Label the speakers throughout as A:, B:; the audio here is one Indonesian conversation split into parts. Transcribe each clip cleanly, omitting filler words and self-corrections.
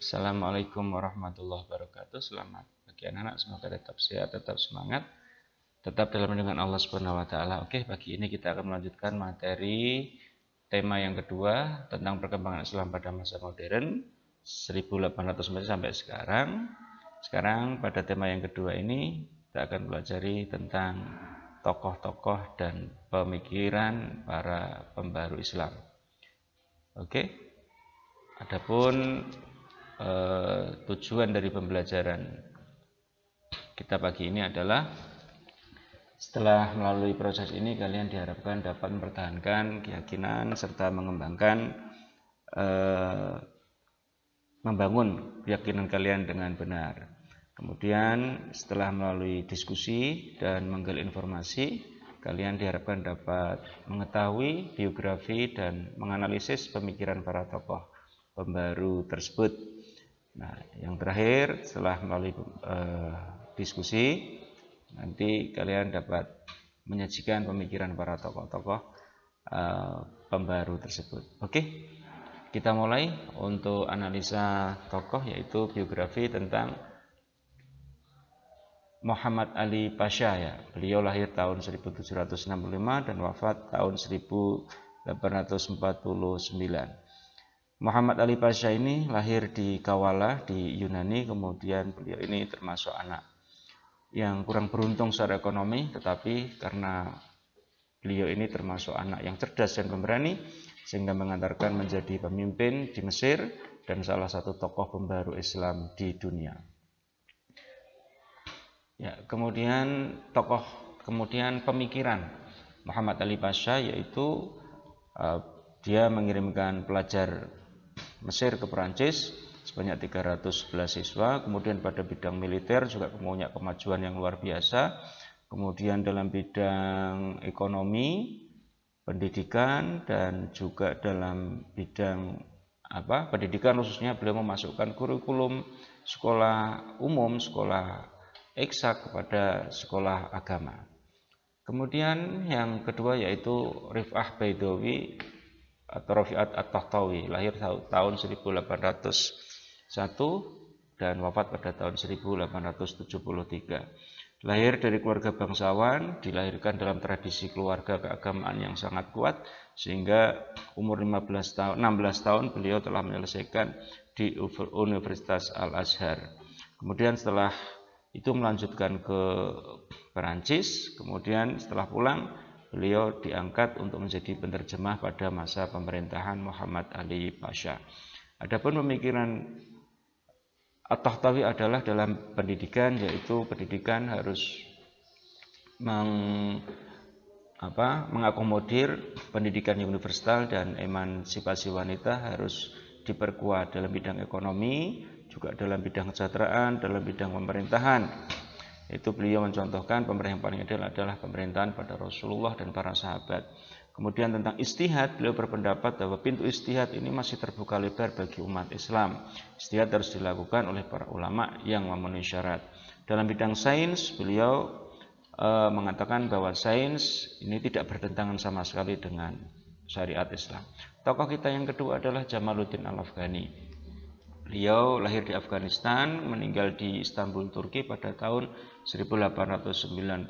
A: Assalamualaikum warahmatullahi wabarakatuh. Selamat pagi anak-anak, semoga tetap sehat, tetap semangat, tetap dalam lindungan Allah Subhanahu wa taala. Oke, pagi ini kita akan melanjutkan materi tema yang kedua tentang perkembangan Islam pada masa modern 1800 sampai sekarang. Sekarang pada tema yang kedua ini kita akan pelajari tentang tokoh-tokoh dan pemikiran para pembaru Islam. Oke. Adapun tujuan dari pembelajaran kita pagi ini adalah setelah melalui proses ini kalian diharapkan dapat mempertahankan keyakinan serta membangun keyakinan kalian dengan benar. Kemudian setelah melalui diskusi dan menggali informasi, kalian diharapkan dapat mengetahui biografi dan menganalisis pemikiran para tokoh pembaru tersebut. Nah, yang terakhir setelah melalui diskusi, nanti kalian dapat menyajikan pemikiran para tokoh-tokoh pembaru tersebut. Oke, kita mulai untuk analisa tokoh, yaitu biografi tentang Muhammad Ali Pasha ya. Beliau lahir tahun 1765 dan wafat tahun 1849. Muhammad Ali Pasha ini lahir di Kawalah di Yunani. Kemudian beliau ini termasuk anak yang kurang beruntung secara ekonomi, tetapi karena beliau ini termasuk anak yang cerdas dan pemberani, sehingga mengantarkan menjadi pemimpin di Mesir dan salah satu tokoh pembaru Islam di dunia. Ya, kemudian pemikiran Muhammad Ali Pasha yaitu dia mengirimkan pelajar Mesir ke Perancis sebanyak 311 siswa. Kemudian pada bidang militer juga punya kemajuan yang luar biasa. Kemudian dalam bidang ekonomi, pendidikan, dan juga dalam bidang pendidikan khususnya beliau memasukkan kurikulum sekolah umum, sekolah eksak kepada sekolah agama. Kemudian yang kedua yaitu Rif'ah Baidawi atau Rafi'at At-Tahtawi, lahir tahun 1801 dan wafat pada tahun 1873. Lahir dari keluarga bangsawan, dilahirkan dalam tradisi keluarga keagamaan yang sangat kuat, sehingga umur 16 tahun beliau telah menyelesaikan di Universitas Al-Azhar. Kemudian setelah itu melanjutkan ke Perancis, kemudian setelah pulang beliau diangkat untuk menjadi penerjemah pada masa pemerintahan Muhammad Ali Pasha. Adapun pemikiran At-Tahtawi adalah dalam pendidikan, yaitu pendidikan harus mengakomodir pendidikan universal dan emansipasi wanita harus diperkuat dalam bidang ekonomi, juga dalam bidang kesejahteraan, dalam bidang pemerintahan. Itu beliau mencontohkan pemerintahan yang paling ideal adalah pemerintahan pada Rasulullah dan para sahabat. Kemudian tentang istihad, beliau berpendapat bahwa pintu istihad ini masih terbuka lebar bagi umat Islam. Istihad harus dilakukan oleh para ulama yang memenuhi syarat. Dalam bidang sains, beliau mengatakan bahwa sains ini tidak bertentangan sama sekali dengan syariat Islam. Tokoh kita yang kedua adalah Jamaluddin Al-Afghani. Beliau lahir di Afghanistan, meninggal di Istanbul, Turki pada tahun 1897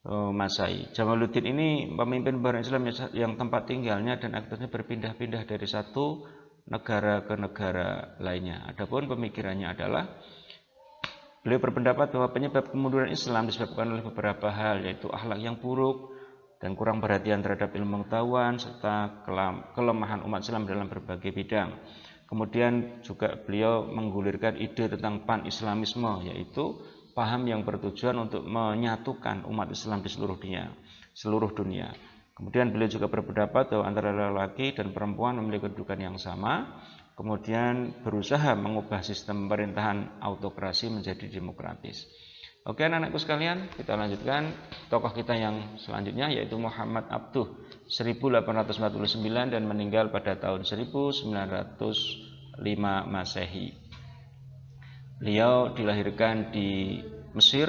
A: Masehi. Jamaluddin ini pemimpin pembaru Islam yang tempat tinggalnya dan aktivitasnya berpindah-pindah dari satu negara ke negara lainnya. Adapun pemikirannya adalah beliau berpendapat bahwa penyebab kemunduran Islam disebabkan oleh beberapa hal, yaitu akhlak yang buruk dan kurang perhatian terhadap ilmu pengetahuan serta kelemahan umat Islam dalam berbagai bidang. Kemudian juga beliau menggulirkan ide tentang pan-islamisme, yaitu paham yang bertujuan untuk menyatukan umat Islam di seluruh dunia. Kemudian beliau juga berpendapat bahwa antara lelaki dan perempuan memiliki kedudukan yang sama. Kemudian berusaha mengubah sistem pemerintahan autokrasi menjadi demokratis. Oke anak-anakku sekalian, kita lanjutkan tokoh kita yang selanjutnya yaitu Muhammad Abduh 1849 dan meninggal pada tahun 1905 Masehi. Beliau dilahirkan di Mesir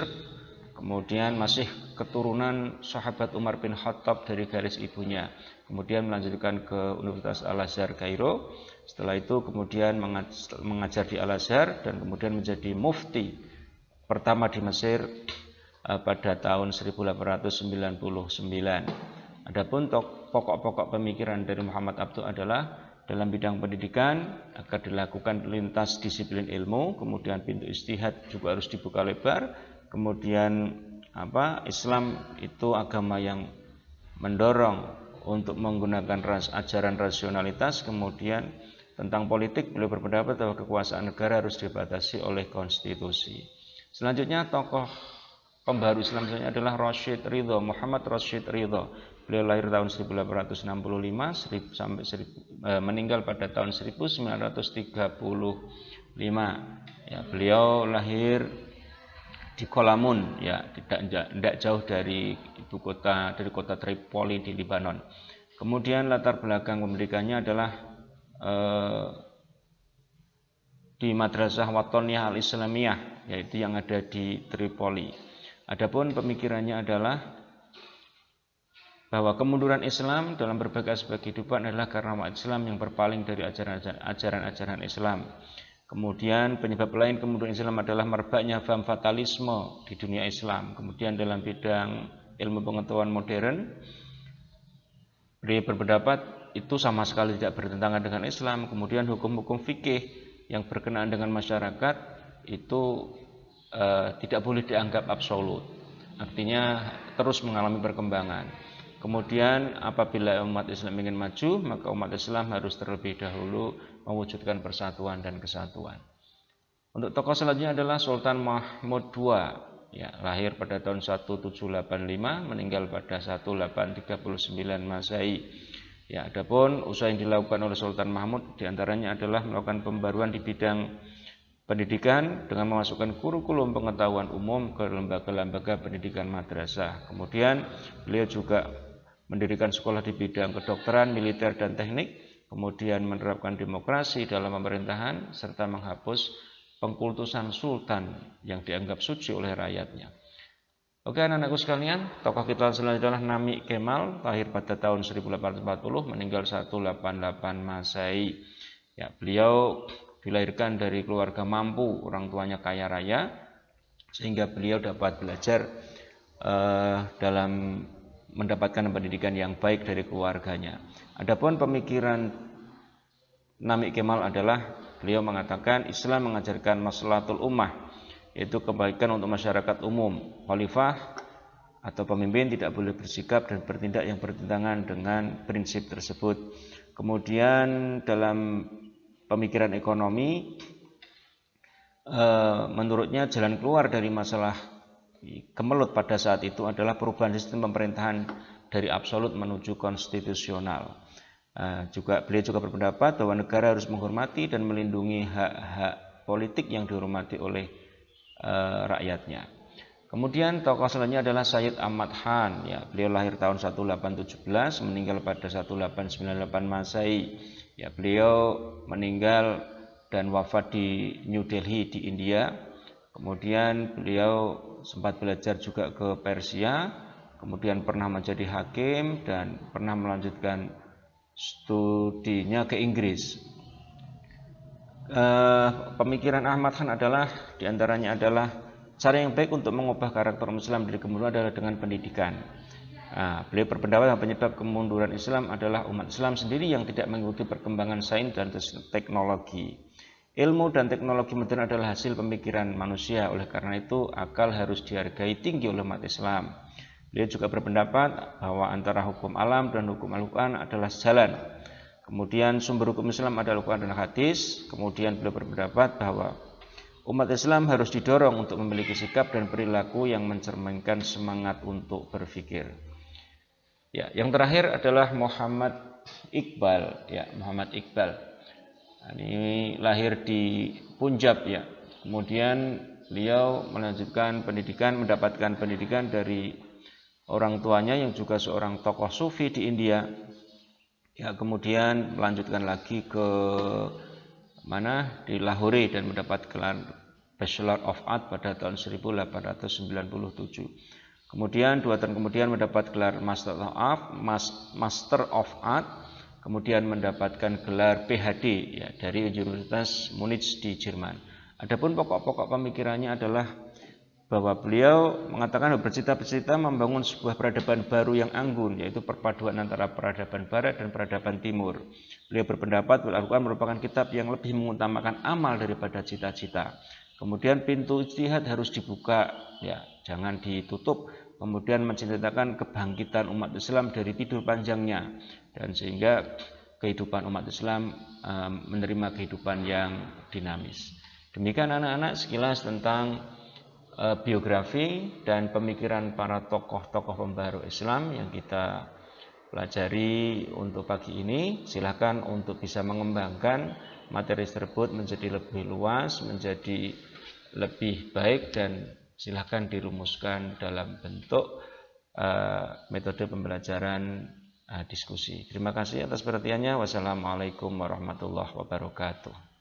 A: kemudian masih keturunan sahabat Umar bin Khattab dari garis ibunya. Kemudian melanjutkan ke Universitas Al-Azhar Kairo. Setelah itu kemudian mengajar di Al-Azhar dan kemudian menjadi mufti pertama di Mesir pada tahun 1899. Adapun pokok-pokok pemikiran dari Muhammad Abduh adalah dalam bidang pendidikan agar dilakukan lintas disiplin ilmu, kemudian pintu ijtihad juga harus dibuka lebar, kemudian Islam itu agama yang mendorong untuk menggunakan ajaran rasionalitas, kemudian tentang politik beliau berpendapat bahwa kekuasaan negara harus dibatasi oleh konstitusi. Selanjutnya tokoh pembaru Islam adalah Rashid Ridho, Muhammad Rashid Ridho. Beliau lahir tahun 1865 sampai meninggal pada tahun 1935. Ya, beliau lahir di Kolamun, ya, tidak jauh dari ibu kota, dari kota Tripoli di Lebanon. Kemudian latar belakang pendidikannya adalah di Madrasah Watoniyah Al-Islamiyah, yaitu yang ada di Tripoli. Adapun pemikirannya adalah bahwa kemunduran Islam dalam berbagai aspek kehidupan adalah karena umat Islam yang berpaling dari ajaran-ajaran Islam. Kemudian penyebab lain kemunduran Islam adalah merebaknya paham fatalisme di dunia Islam. Kemudian dalam bidang ilmu pengetahuan modern, beliau berpendapat itu sama sekali tidak bertentangan dengan Islam. Kemudian hukum-hukum fikih yang berkenaan dengan masyarakat itu tidak boleh dianggap absolut. Artinya terus mengalami perkembangan. Kemudian apabila umat Islam ingin maju, maka umat Islam harus terlebih dahulu mewujudkan persatuan dan kesatuan. Untuk tokoh selanjutnya adalah Sultan Mahmud II, ya, lahir pada tahun 1785, meninggal pada 1839 Masehi. Ya, adapun usaha yang dilakukan oleh Sultan Mahmud diantaranya adalah melakukan pembaruan di bidang pendidikan dengan memasukkan kurikulum pengetahuan umum ke lembaga-lembaga pendidikan madrasah. Kemudian beliau juga mendirikan sekolah di bidang kedokteran, militer, dan teknik, kemudian menerapkan demokrasi dalam pemerintahan, serta menghapus pengkultusan sultan yang dianggap suci oleh rakyatnya. Oke, anak-anakku sekalian, tokoh kita selanjutnya adalah Nami Kemal, lahir pada tahun 1840, meninggal 1888 Masehi. Ya, beliau dilahirkan dari keluarga mampu, orang tuanya kaya raya, sehingga beliau dapat belajar dalam mendapatkan pendidikan yang baik dari keluarganya. Adapun pemikiran Nami Kemal adalah beliau mengatakan Islam mengajarkan maslahatul ummah, yaitu kebaikan untuk masyarakat umum. Khalifah atau pemimpin tidak boleh bersikap dan bertindak yang bertentangan dengan prinsip tersebut. Kemudian dalam pemikiran ekonomi, menurutnya jalan keluar dari masalah kemelut pada saat itu adalah perubahan sistem pemerintahan dari absolut menuju konstitusional. Beliau juga berpendapat bahwa negara harus menghormati dan melindungi hak-hak politik yang dihormati oleh rakyatnya. Kemudian tokoh selanjutnya adalah Sayyid Ahmad Khan. Ya, beliau lahir tahun 1817, meninggal pada 1898 Masehi. Ya, beliau meninggal dan wafat di New Delhi di India. Kemudian beliau sempat belajar juga ke Persia, kemudian pernah menjadi hakim dan pernah melanjutkan studinya ke Inggris. Pemikiran Ahmad Khan adalah diantaranya adalah cara yang baik untuk mengubah karakter Islam dari kemunduran adalah dengan pendidikan. Beliau berpendapat bahwa penyebab kemunduran Islam adalah umat Islam sendiri yang tidak mengikuti perkembangan sains dan teknologi. Ilmu dan teknologi modern adalah hasil pemikiran manusia, oleh karena itu akal harus dihargai tinggi oleh umat Islam. Beliau juga berpendapat bahwa antara hukum alam dan hukum Al-Quran adalah sejalan. Kemudian sumber hukum Islam adalah Al-Quran dan hadis. Kemudian beliau berpendapat bahwa umat Islam harus didorong untuk memiliki sikap dan perilaku yang mencerminkan semangat untuk berpikir. Ya, yang terakhir adalah Muhammad Iqbal. Ya, Muhammad Iqbal. Ini lahir di Punjab, ya. Kemudian beliau melanjutkan pendidikan, mendapatkan pendidikan dari orang tuanya yang juga seorang tokoh sufi di India. Ya, kemudian melanjutkan lagi ke di Lahore dan mendapat gelar Bachelor of Art pada tahun 1897. Kemudian 2 tahun kemudian mendapat gelar Master of Art, kemudian mendapatkan gelar PhD ya, dari Universitas Munich di Jerman. Adapun pokok-pokok pemikirannya adalah bahwa beliau mengatakan bercita-cita membangun sebuah peradaban baru yang anggun, yaitu perpaduan antara peradaban barat dan peradaban timur. Beliau berpendapat Al-Quran merupakan kitab yang lebih mengutamakan amal daripada cita-cita. Kemudian pintu ijtihad harus dibuka, ya, jangan ditutup. Kemudian menceritakan kebangkitan umat Islam dari tidur panjangnya, dan sehingga kehidupan umat Islam menerima kehidupan yang dinamis. Demikian anak-anak sekilas tentang biografi dan pemikiran para tokoh-tokoh pembaharu Islam yang kita pelajari untuk pagi ini. Silakan untuk bisa mengembangkan materi tersebut menjadi lebih luas, menjadi lebih baik, dan silakan dirumuskan dalam bentuk metode pembelajaran diskusi. Terima kasih atas perhatiannya. Wassalamualaikum warahmatullahi wabarakatuh.